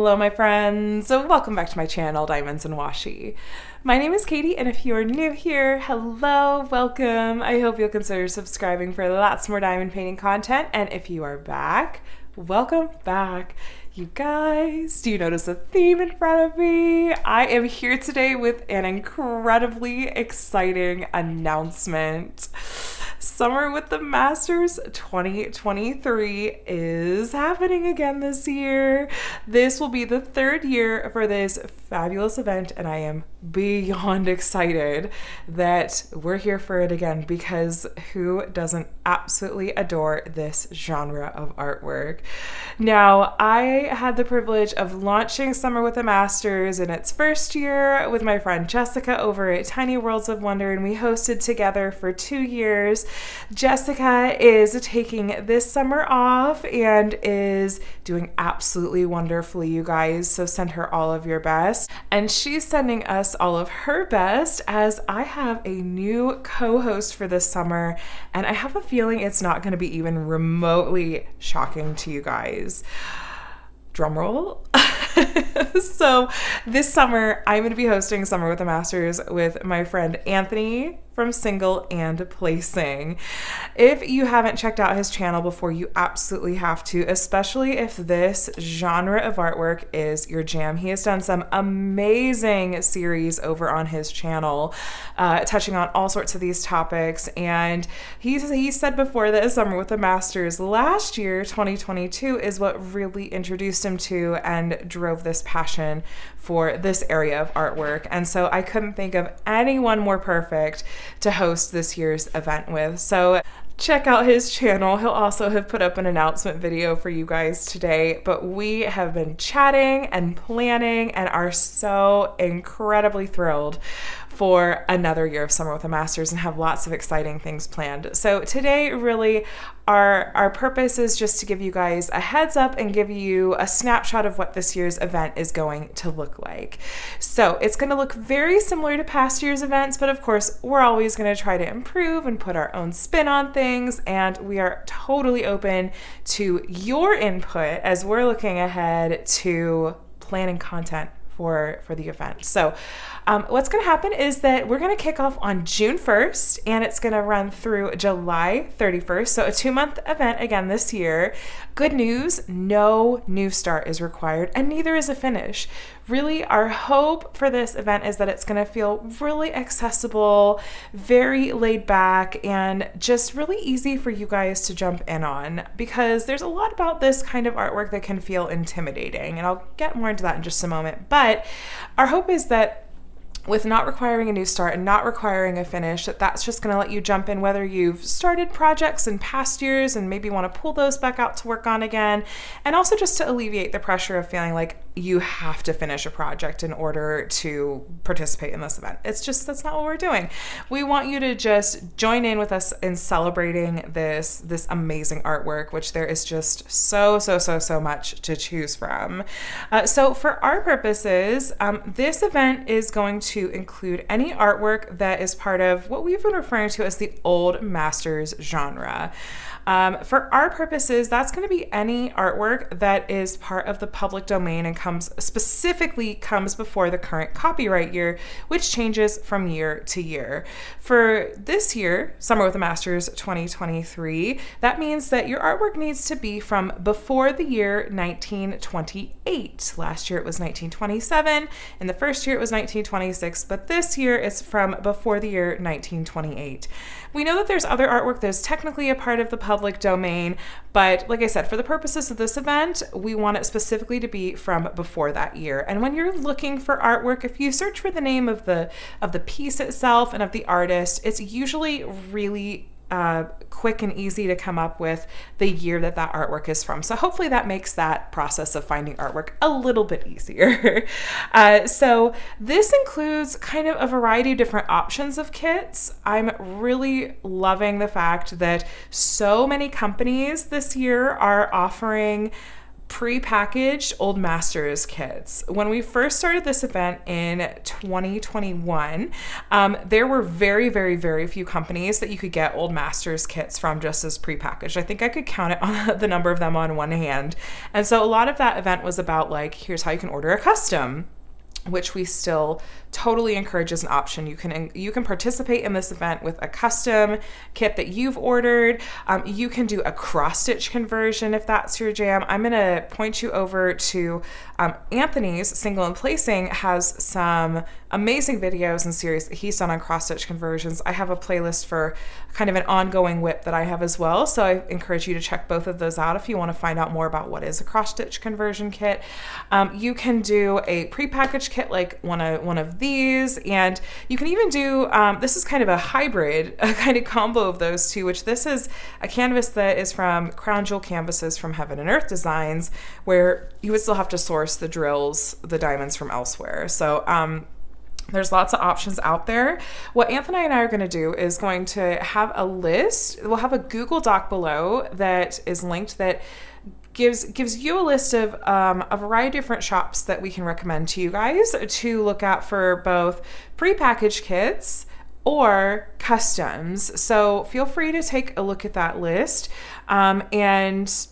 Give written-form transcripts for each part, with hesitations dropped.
Hello, my friends. So welcome back to my channel, Diamonds and Washi. My name is Katie, and if you are new here, hello, welcome. I hope you'll consider subscribing for lots more diamond painting content. And if you are back, welcome back. You guys, do you notice a theme in front of me? I am here today with an incredibly exciting announcement. Summer with the Masters 2023 is happening again this year. This will be the third year for this fabulous event, and I am beyond excited that we're here for it again, because who doesn't absolutely adore this genre of artwork? Now, I had the privilege of launching Summer with the Masters in its first year with my friend Jessica over at Tiny Worlds of Wonder, and we hosted together for 2 years. Jessica is taking this summer off and is doing absolutely wonderfully, you guys, so send her all of your best. And she's sending us all of her best, as I have a new co-host for this summer, and I have a feeling it's not going to be even remotely shocking to you guys. Drum roll. So this summer, I'm going to be hosting Summer with the Masters with my friend Anthony from Single and Placing. If you haven't checked out his channel before, you absolutely have to, especially if this genre of artwork is your jam. He has done some amazing series over on his channel, touching on all sorts of these topics. And he said before that Summer with the Masters last year, 2022, is what really introduced him to and drove this passion for this area of artwork. And so I couldn't think of anyone more perfect to host this year's event with. So check out his channel. He'll also have put up an announcement video for you guys today, but we have been chatting and planning and are so incredibly thrilled for another year of Summer with the Masters and have lots of exciting things planned. So today, really, our purpose is just to give you guys a heads up and give you a snapshot of what this year's event is going to look like. So it's going to look very similar to past year's events, but of course, we're always going to try to improve and put our own spin on things, and we are totally open to your input as we're looking ahead to planning content for the event. So what's going to happen is that we're going to kick off on June 1st, and it's going to run through July 31st. So a 2-month event again this year. Good news, no new start is required, and neither is a finish. Really, our hope for this event is that it's going to feel really accessible, very laid back, and just really easy for you guys to jump in on, because there's a lot about this kind of artwork that can feel intimidating, and I'll get more into that in just a moment. But our hope is that with not requiring a new start and not requiring a finish, that's just going to let you jump in whether you've started projects in past years and maybe want to pull those back out to work on again, and also just to alleviate the pressure of feeling like you have to finish a project in order to participate in this event. It's just, that's not what we're doing. We want you to just join in with us in celebrating this amazing artwork, which there is just so much to choose from. So for our purposes, this event is going to include any artwork that is part of what we've been referring to as the Old Masters genre. For our purposes, that's going to be any artwork that is part of the public domain and comes before the current copyright year, which changes from year to year. For this year, Summer with the Masters 2023, that means that your artwork needs to be from before the year 1928. Last year it was 1927, and the first year it was 1926, but this year it's from before the year 1928. We know that there's other artwork that is technically a part of the public domain, but like I said, for the purposes of this event, we want it specifically to be from before that year. And when you're looking for artwork, if you search for the name of the piece itself and of the artist, it's usually really quick and easy to come up with the year that artwork is from. So hopefully that makes that process of finding artwork a little bit easier. So this includes kind of a variety of different options of kits. I'm really loving the fact that so many companies this year are offering prepackaged Old Masters kits. When we first started this event in 2021, there were very, very, very few companies that you could get Old Masters kits from just as prepackaged. I think I could count it on the number of them on one hand. And so a lot of that event was about like, here's how you can order a custom, which we still totally encourage as an option. You can participate in this event with a custom kit that you've ordered. You can do a cross-stitch conversion if that's your jam. I'm going to point you over to Anthony's Single and Placing has some amazing videos and series that he's done on cross-stitch conversions. I have a playlist for kind of an ongoing whip that I have as well. So I encourage you to check both of those out if you want to find out more about what is a cross-stitch conversion kit. You can do a prepackaged kit like one of these, and you can even do this is kind of a hybrid, a kind of combo of those two, which this is a canvas that is from Crown Jewel Canvases from Heaven and Earth Designs, where you would still have to source the drills, the diamonds from elsewhere. So there's lots of options out there. What Anthony and I are going to do is going to have a list. We'll have a Google Doc below that is linked that gives you a list of a variety of different shops that we can recommend to you guys to look at for both prepackaged kits or customs. So feel free to take a look at that list and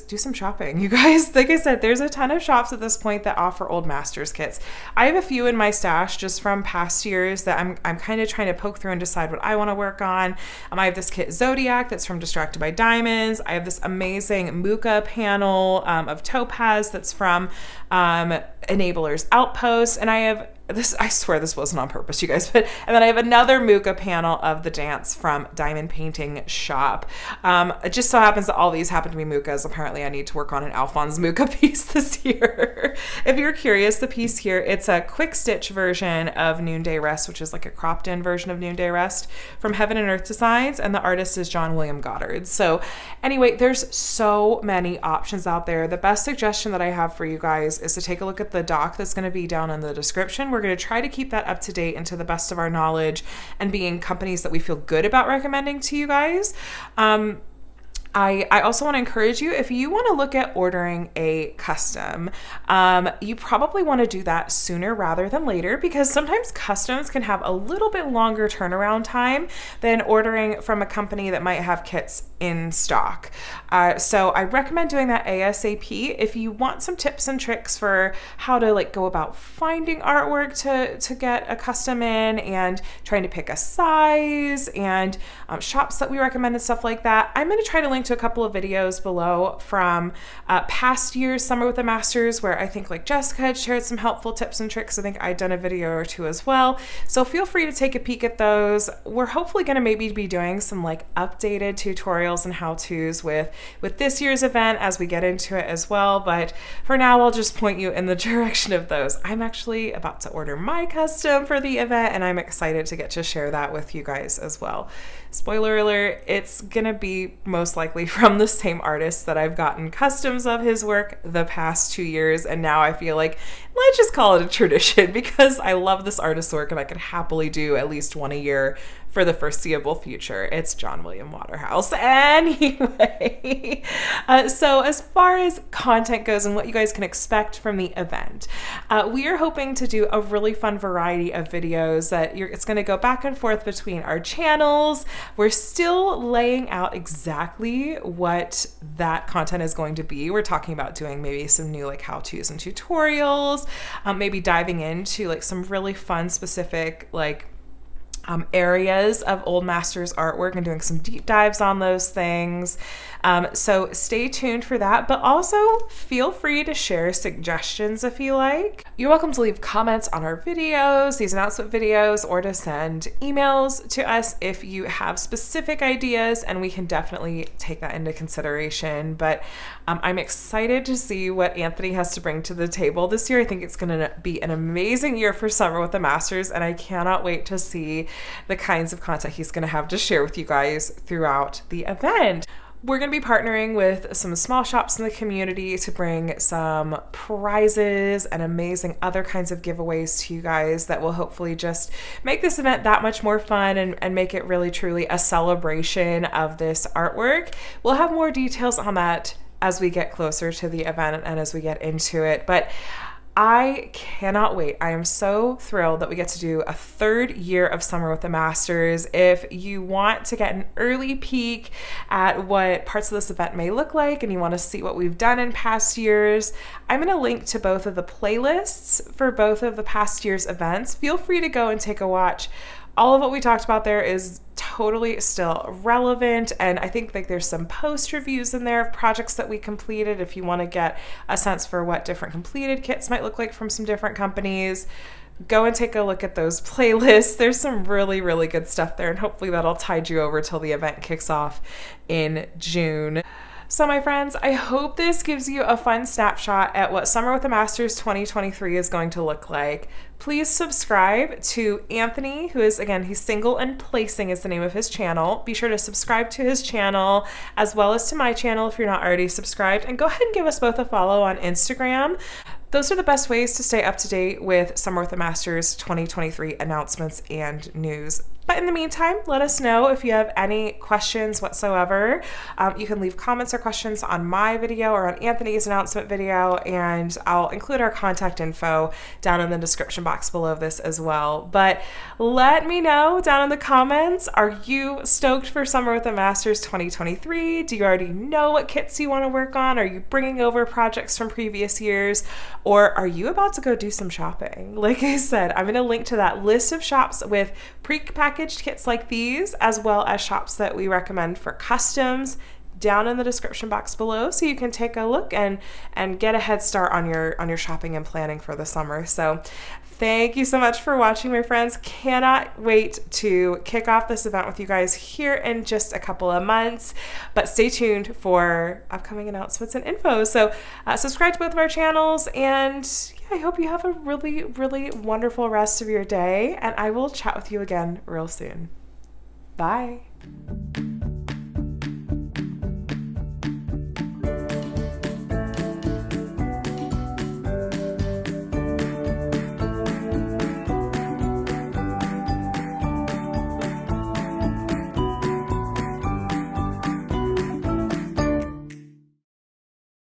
do some shopping, you guys. Like I said, there's a ton of shops at this point that offer Old Masters kits. I have a few in my stash just from past years that I'm kind of trying to poke through and decide what I want to work on. I have this kit Zodiac that's from Distracted by Diamonds. I have this amazing Muka panel of topaz that's from Enabler's Outpost, and I have this, I swear this wasn't on purpose, you guys, and then I have another Muka panel of the dance from Diamond Painting Shop. It just so happens that all these happen to be Mukas. Apparently I need to work on an Alphonse Muka piece this year. If you're curious, the piece here, it's a quick stitch version of Noonday Rest, which is like a cropped in version of Noonday Rest from Heaven and Earth Designs, and the artist is John William Goddard. So anyway, there's so many options out there. The best suggestion that I have for you guys is to take a look at the doc that's going to be down in the description. We're going to try to keep that up to date and to the best of our knowledge and being companies that we feel good about recommending to you guys. I also want to encourage you, if you want to look at ordering a custom, you probably want to do that sooner rather than later, because sometimes customs can have a little bit longer turnaround time than ordering from a company that might have kits in stock. So I recommend doing that ASAP. If you want some tips and tricks for how to like go about finding artwork to get a custom in and trying to pick a size and shops that we recommend and stuff like that, I'm going to try to link to a couple of videos below from past years, Summer with the Masters, where I think like Jessica had shared some helpful tips and tricks. I think I'd done a video or two as well. So feel free to take a peek at those. We're hopefully going to maybe be doing some like updated tutorials and how-tos with this year's event as we get into it as well. But for now, I'll just point you in the direction of those. I'm actually about to order my custom for the event, and I'm excited to get to share that with you guys as well. Spoiler alert, it's gonna be most likely from the same artist that I've gotten customs of his work the past 2 years, and now I feel like let's just call it a tradition because I love this artist's work and I could happily do at least one a year for the foreseeable future. It's John William Waterhouse. Anyway, so as far as content goes and what you guys can expect from the event, we are hoping to do a really fun variety of videos that it's going to go back and forth between our channels. We're still laying out exactly what that content is going to be. We're talking about doing maybe some new like how-tos and tutorials, maybe diving into like some really fun specific like areas of Old Masters artwork and doing some deep dives on those things. So stay tuned for that, but also feel free to share suggestions if you like. You're welcome to leave comments on our videos, these announcement videos, or to send emails to us if you have specific ideas, and we can definitely take that into consideration. But I'm excited to see what Anthony has to bring to the table this year. I think it's going to be an amazing year for Summer with the Masters, and I cannot wait to see the kinds of content he's going to have to share with you guys throughout the event. We're going to be partnering with some small shops in the community to bring some prizes and amazing other kinds of giveaways to you guys that will hopefully just make this event that much more fun and make it really truly a celebration of this artwork. We'll have more details on that as we get closer to the event and as we get into it. But I cannot wait. I am so thrilled that we get to do a third year of Summer with the Masters. If you want to get an early peek at what parts of this event may look like and you want to see what we've done in past years, I'm going to link to both of the playlists for both of the past year's events. Feel free to go and take a watch. All of what we talked about there is totally still relevant, and I think like there's some post reviews in there of projects that we completed if you want to get a sense for what different completed kits might look like from some different companies. Go and take a look at those playlists. There's some really, really good stuff there, and hopefully that'll tide you over till the event kicks off in June. So my friends, I hope this gives you a fun snapshot at what Summer with the Masters 2023 is going to look like. Please subscribe to Anthony, who is, again, he's Single and Placing is the name of his channel. Be sure to subscribe to his channel as well as to my channel if you're not already subscribed. And go ahead and give us both a follow on Instagram. Those are the best ways to stay up to date with Summer with the Masters 2023 announcements and news. But in the meantime, let us know if you have any questions whatsoever. You can leave comments or questions on my video or on Anthony's announcement video, and I'll include our contact info down in the description box below this as well. But let me know down in the comments, are you stoked for Summer with the Masters 2023? Do you already know what kits you want to work on? Are you bringing over projects from previous years? Or are you about to go do some shopping? Like I said, I'm going to link to that list of shops with pre-packaged kits like these, as well as shops that we recommend for customs, down in the description box below, so you can take a look and get a head start on your shopping and planning for the summer. So thank you so much for watching, my friends. Cannot wait to kick off this event with you guys here in just a couple of months, but stay tuned for upcoming announcements and info. So subscribe to both of our channels, and I hope you have a really, really wonderful rest of your day, and I will chat with you again real soon. Bye.